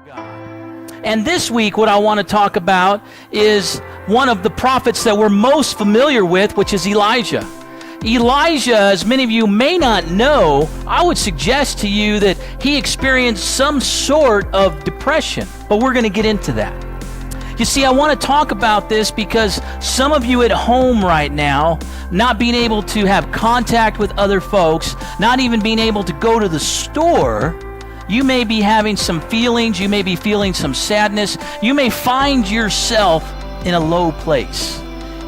God. And this week, what I want to talk about is one of the prophets that we're most familiar with, which is Elijah. Elijah, as many of you may not know, I would suggest to you that he experienced some sort of depression, but we're going to get into that. You see, I want to talk about this because some of you at home right now, not being able to have contact with other folks, not even being able to go to the store, you may be having some feelings, you may be feeling some sadness, you may find yourself in a low place.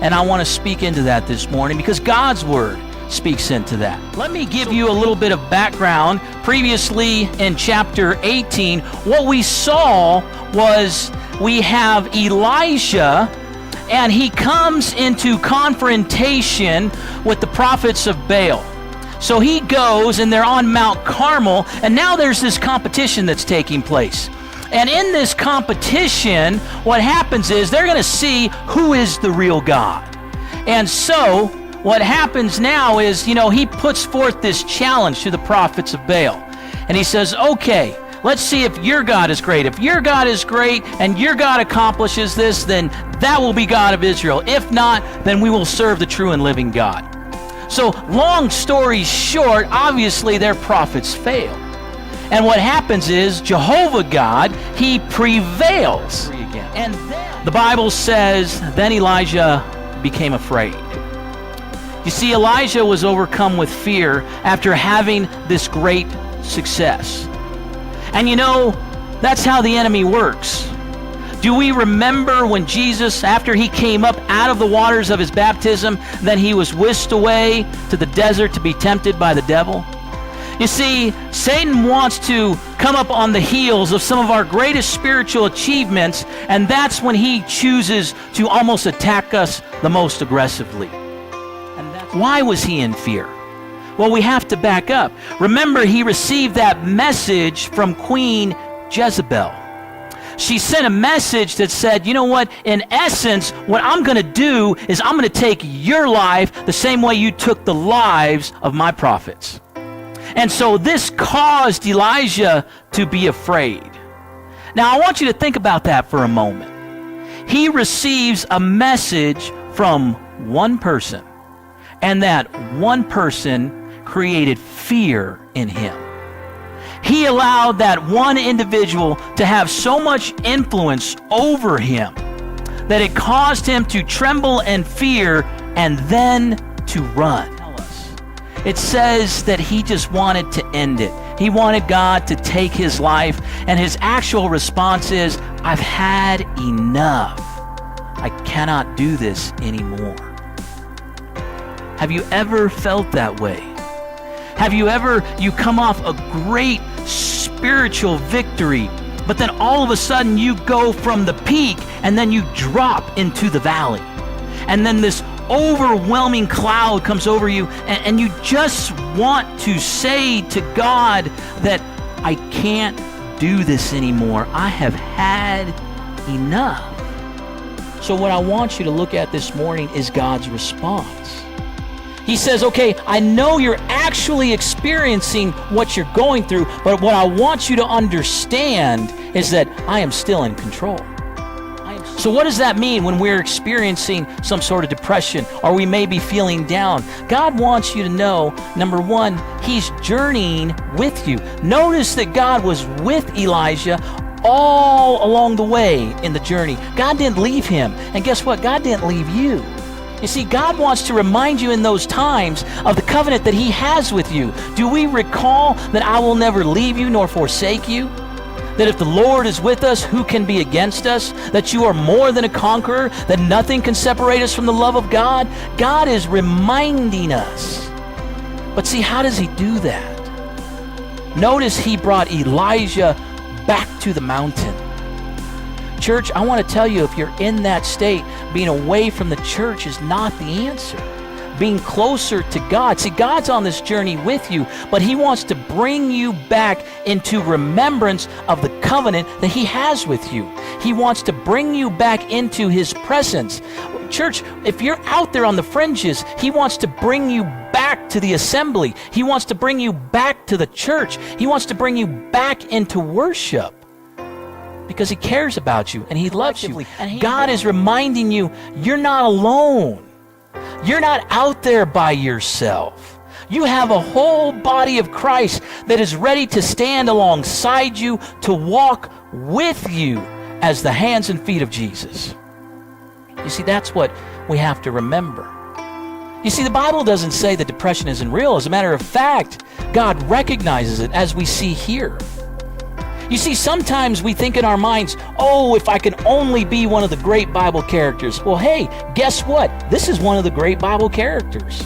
And I want to speak into that this morning because God's Word speaks into that. Let me give you a little bit of background. Previously in chapter 18, what we saw was we have Elisha, and he comes into confrontation with the prophets of Baal. So he goes, and they're on Mount Carmel, and now there's this competition that's taking place. And in this competition, what happens is they're going to see who is the real God. And so what happens now is, he puts forth this challenge to the prophets of Baal. And he says, okay, let's see if your God is great. If your God is great and your God accomplishes this, then that will be God of Israel. If not, then we will serve the true and living God. So long story short, obviously their prophets fail. And what happens is Jehovah God, he prevails. And then the Bible says, then Elijah became afraid. You see, Elijah was overcome with fear after having this great success. And that's how the enemy works. Do we remember when Jesus, after he came up out of the waters of his baptism, then he was whisked away to the desert to be tempted by the devil? You see, Satan wants to come up on the heels of some of our greatest spiritual achievements, and that's when he chooses to almost attack us the most aggressively. Why was he in fear? Well, we have to back up. Remember, he received that message from Queen Jezebel. She sent a message that said, you know what, in essence, what I'm going to do is I'm going to take your life the same way you took the lives of my prophets. And so this caused Elijah to be afraid. Now, I want you to think about that for a moment. He receives a message from one person, and that one person created fear in him. He allowed that one individual to have so much influence over him that it caused him to tremble in fear and then to run. It says that he just wanted to end it. He wanted God to take his life, and his actual response is, I've had enough. I cannot do this anymore. Have you ever felt that way? Have you come off a great spiritual victory, but then all of a sudden you go from the peak and then you drop into the valley. And then this overwhelming cloud comes over you, and you just want to say to God that I can't do this anymore. I have had enough. So what I want you to look at this morning is God's response. He says, okay, I know you're actually experiencing what you're going through, but what I want you to understand is that I am still in control. So what does that mean when we're experiencing some sort of depression or we may be feeling down? God wants you to know, number one, he's journeying with you. Notice that God was with Elijah all along the way in the journey. God didn't leave him. And guess what? God didn't leave you. You see, God wants to remind you in those times of the covenant that he has with you. Do we recall that I will never leave you nor forsake you? That if the Lord is with us, who can be against us? That you are more than a conqueror, that nothing can separate us from the love of God? God is reminding us. But see, how does he do that? Notice he brought Elijah back to the mountain. Church, I want to tell you, if you're in that state, being away from the church is not the answer. Being closer to God. See, God's on this journey with you, but he wants to bring you back into remembrance of the covenant that he has with you. He wants to bring you back into his presence. Church, if you're out there on the fringes, he wants to bring you back to the assembly. He wants to bring you back to the church. He wants to bring you back into worship. because he cares about you and he loves you. And God is reminding you, you're not alone. You're not out there by yourself. You have a whole body of Christ that is ready to stand alongside you, to walk with you as the hands and feet of Jesus. You see, that's what we have to remember. You see, the Bible doesn't say that depression isn't real. As a matter of fact, God recognizes it, as we see here. You see, sometimes we think in our minds, oh, if I can only be one of the great Bible characters. Well, hey, guess what? This is one of the great Bible characters.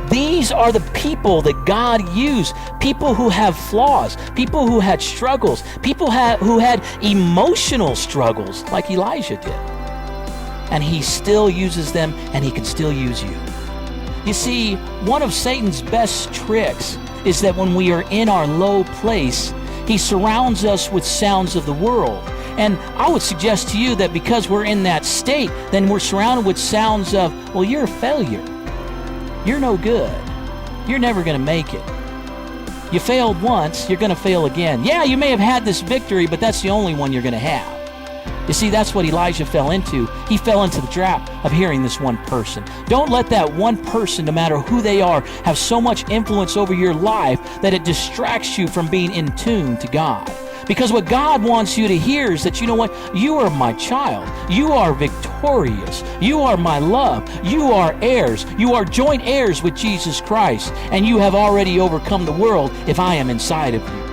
These are the people that God used. People who have flaws, people who had struggles, people who had emotional struggles like Elijah did. And he still uses them, and he can still use you. You see, one of Satan's best tricks is that when we are in our low place, he surrounds us with sounds of the world. And I would suggest to you that because we're in that state, then we're surrounded with sounds of, well, you're a failure. You're no good. You're never going to make it. You failed once, you're going to fail again. Yeah, you may have had this victory, but that's the only one you're going to have. You see, that's what Elijah fell into. He fell into the trap of hearing this one person. Don't let that one person, no matter who they are, have so much influence over your life that it distracts you from being in tune to God. Because what God wants you to hear is that, you know what? You are my child. You are victorious. You are my love. You are heirs. You are joint heirs with Jesus Christ. And you have already overcome the world if I am inside of you.